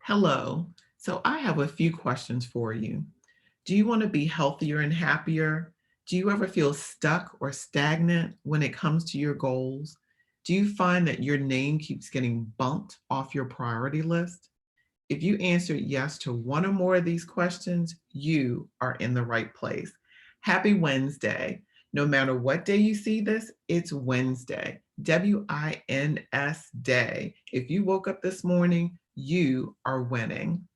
Hello. So I have a few questions for you. Do you want to be healthier and happier? Do you ever feel stuck or stagnant when it comes to your goals? Do you find that your name keeps getting bumped off your priority list? If you answered yes to one or more of these questions, you are in the right place. Happy Wednesday. No matter what day you see this, it's Wednesday. WINS day. If you woke up this morning, you are winning.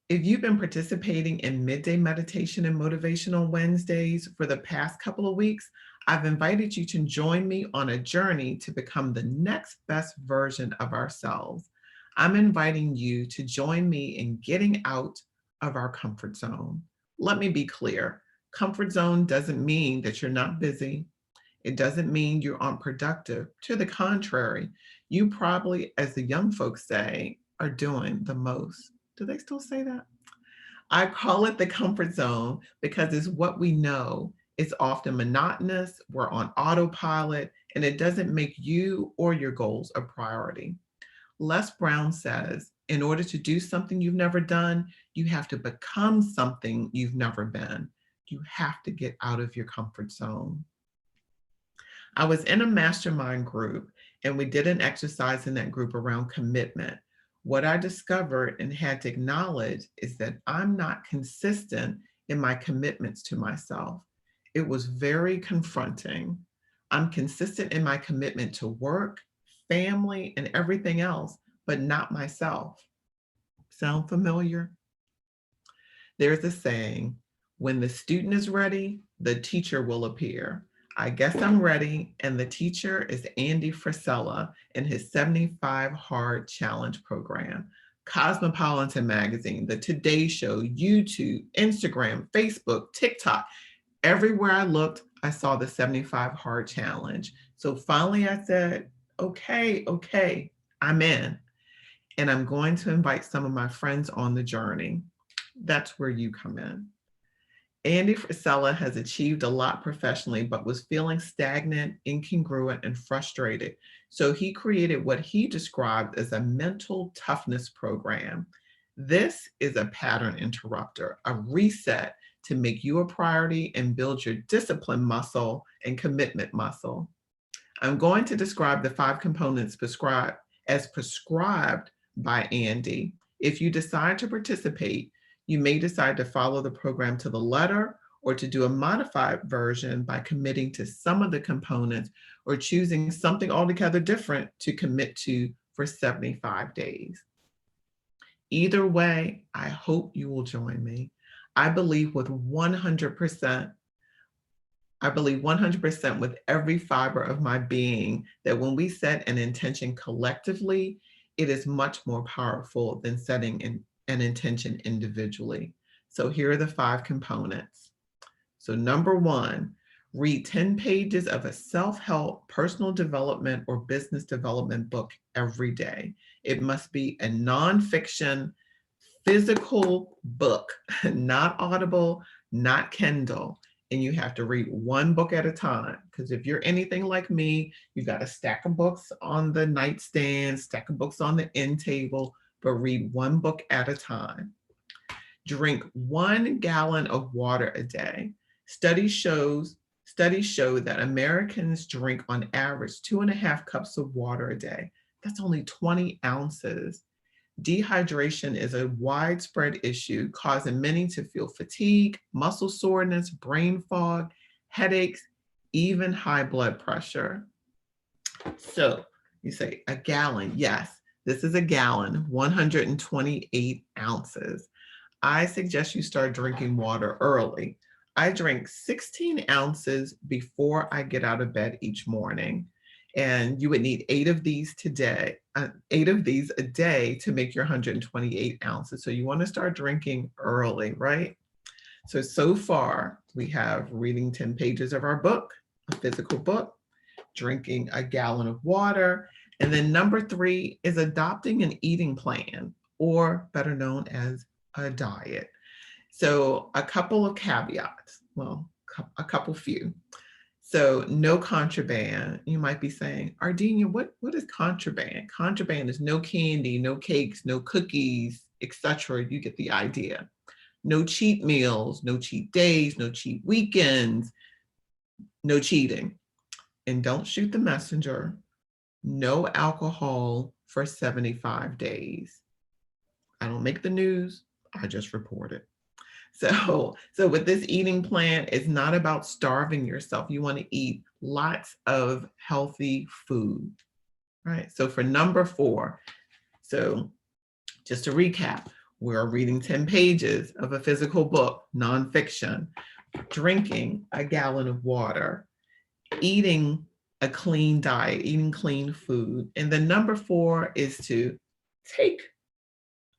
If you've been participating in midday meditation and motivational Wednesdays for the past couple of weeks, I've invited you to join me on a journey to become the next best version of ourselves. I'm inviting you to join me in getting out of our comfort zone. Let me be clear, comfort zone doesn't mean that you're not busy. It doesn't mean you aren't productive. To the contrary, you probably, as the young folks say, are doing the most. Do they still say that? I call it the comfort zone because it's what we know. It's often monotonous, we're on autopilot, and it doesn't make you or your goals a priority. Les Brown says, in order to do something you've never done, you have to become something you've never been. You have to get out of your comfort zone. I was in a mastermind group and we did an exercise in that group around commitment. What I discovered and had to acknowledge is that I'm not consistent in my commitments to myself. It was very confronting. I'm consistent in my commitment to work, family, and everything else, but not myself. Sound familiar? There's a saying, when the student is ready, the teacher will appear. I guess I'm ready, and the teacher is Andy Frisella in his 75 Hard Challenge program. Cosmopolitan Magazine, The Today Show, YouTube, Instagram, Facebook, TikTok. Everywhere I looked, I saw the 75 Hard Challenge. So finally I said, okay, I'm in. And I'm going to invite some of my friends on the journey. That's where you come in. Andy Frisella has achieved a lot professionally, but was feeling stagnant, incongruent, and frustrated. So he created what he described as a mental toughness program. This is a pattern interrupter, a reset to make you a priority and build your discipline muscle and commitment muscle. I'm going to describe the 5 components prescribed by Andy. If you decide to participate, you may decide to follow the program to the letter or to do a modified version by committing to some of the components or choosing something altogether different to commit to for 75 days. Either way, I hope you will join me. I believe 100% with every fiber of my being that when we set an intention collectively, it is much more powerful than setting an intention individually. So here are the 5 components. So number 1, read 10 pages of a self-help, personal development, or business development book every day. It must be a nonfiction, physical book, not Audible, not Kindle. And you have to read one book at a time. Because if you're anything like me, you've got a stack of books on the nightstand, stack of books on the end table, but read one book at a time. Drink 1 gallon of water a day. Studies show that Americans drink on average 2.5 cups of water a day. That's only 20 ounces. Dehydration is a widespread issue, causing many to feel fatigue, muscle soreness, brain fog, headaches, even high blood pressure. So you say a gallon. Yes, this is a gallon, 128 ounces. I suggest you start drinking water early. I drink 16 ounces before I get out of bed each morning. And you would need 8 of these a day to make your 128 ounces. So you want to start drinking early, right? So far we have reading 10 pages of our book, a physical book, drinking a gallon of water. And then number 3 is adopting an eating plan, or better known as a diet. So a couple of caveats, well, a couple few. So no contraband. You might be saying, Ardenia, what is contraband? Contraband is no candy, no cakes, no cookies, etc. You get the idea. No cheat meals, no cheat days, no cheat weekends, no cheating. And don't shoot the messenger. No alcohol for 75 days. I don't make the news, I just report it. So with this eating plan, it's not about starving yourself. You want to eat lots of healthy food, right? So for number 4, so just to recap, we're reading 10 pages of a physical book, nonfiction, drinking a gallon of water, eating a clean diet, eating clean food. And then number 4 is to take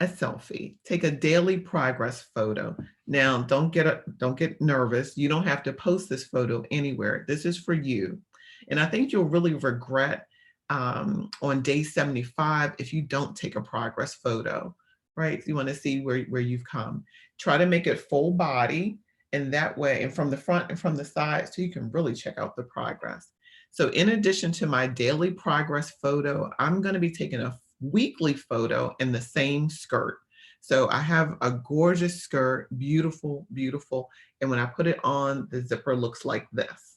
a selfie, take a daily progress photo. Now, don't get nervous. You don't have to post this photo anywhere. This is for you. And I think you'll really regret on day 75 if you don't take a progress photo, right? You want to see where you've come. Try to make it full body, and that way, and from the front and from the side, so you can really check out the progress. So in addition to my daily progress photo, I'm going to be taking a weekly photo in the same skirt. So I have a gorgeous skirt, beautiful, beautiful. And when I put it on, the zipper looks like this.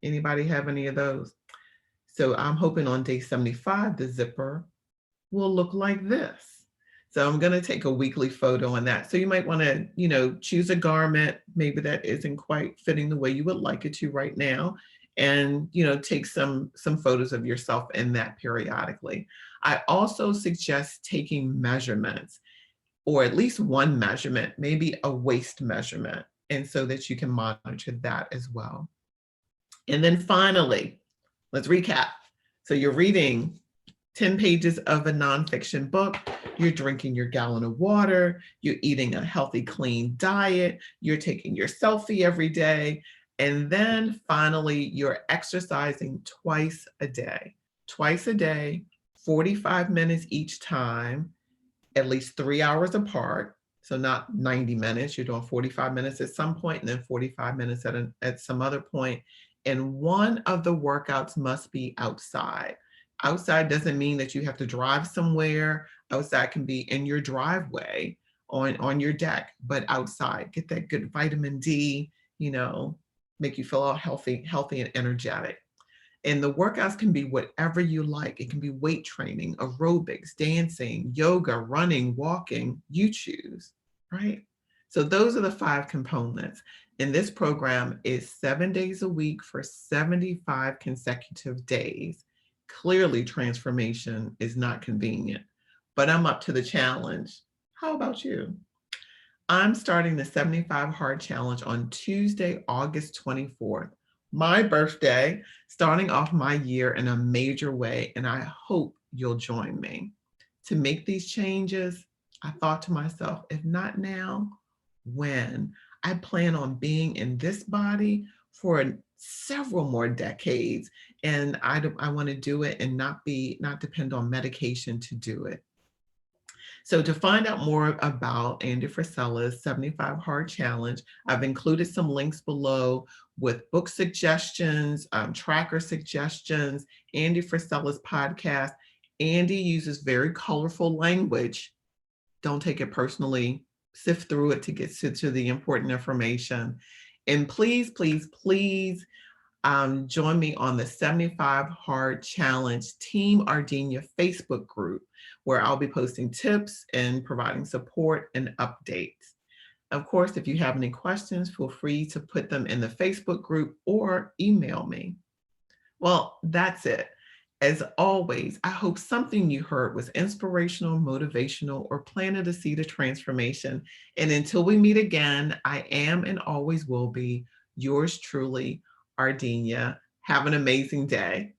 Anybody have any of those? So I'm hoping on day 75, the zipper will look like this. So I'm going to take a weekly photo on that. So you might want to, choose a garment, maybe that isn't quite fitting the way you would like it to right now, and take some photos of yourself in that periodically. I also suggest taking measurements, or at least one measurement, maybe a waist measurement, and so that you can monitor that as well. And then finally, let's recap. So you're reading 10 pages of a nonfiction book, you're drinking your gallon of water, you're eating a healthy, clean diet, you're taking your selfie every day, and then finally, you're exercising twice a day. Twice a day, 45 minutes each time, at least 3 hours apart. So not 90 minutes, you're doing 45 minutes at some point and then 45 minutes at some other point. And one of the workouts must be outside. Outside doesn't mean that you have to drive somewhere. Outside can be in your driveway, on your deck, but outside. Get that good vitamin D, make you feel all healthy and energetic. And the workouts can be whatever you like. It can be weight training, aerobics, dancing, yoga, running, walking, you choose, right? So those are the 5 components. And this program is 7 days a week for 75 consecutive days. Clearly, transformation is not convenient, but I'm up to the challenge. How about you? I'm starting the 75 Hard Challenge on Tuesday, August 24th, my birthday, starting off my year in a major way, and I hope you'll join me. To make these changes, I thought to myself, if not now, when? I plan on being in this body for several more decades, and I want to do it and not depend on medication to do it. So to find out more about Andy Frisella's 75 Hard Challenge, I've included some links below with book suggestions, tracker suggestions, Andy Frisella's podcast. Andy uses very colorful language. Don't take it personally. Sift through it to get to the important information. And please, please, please join me on the 75 Hard Challenge Team Ardenia Facebook group, where I'll be posting tips and providing support and updates. Of course, if you have any questions, feel free to put them in the Facebook group or email me. Well, that's it. As always, I hope something you heard was inspirational, motivational, or planted a seed of transformation. And until we meet again, I am and always will be yours truly, Ardenia. Have an amazing day.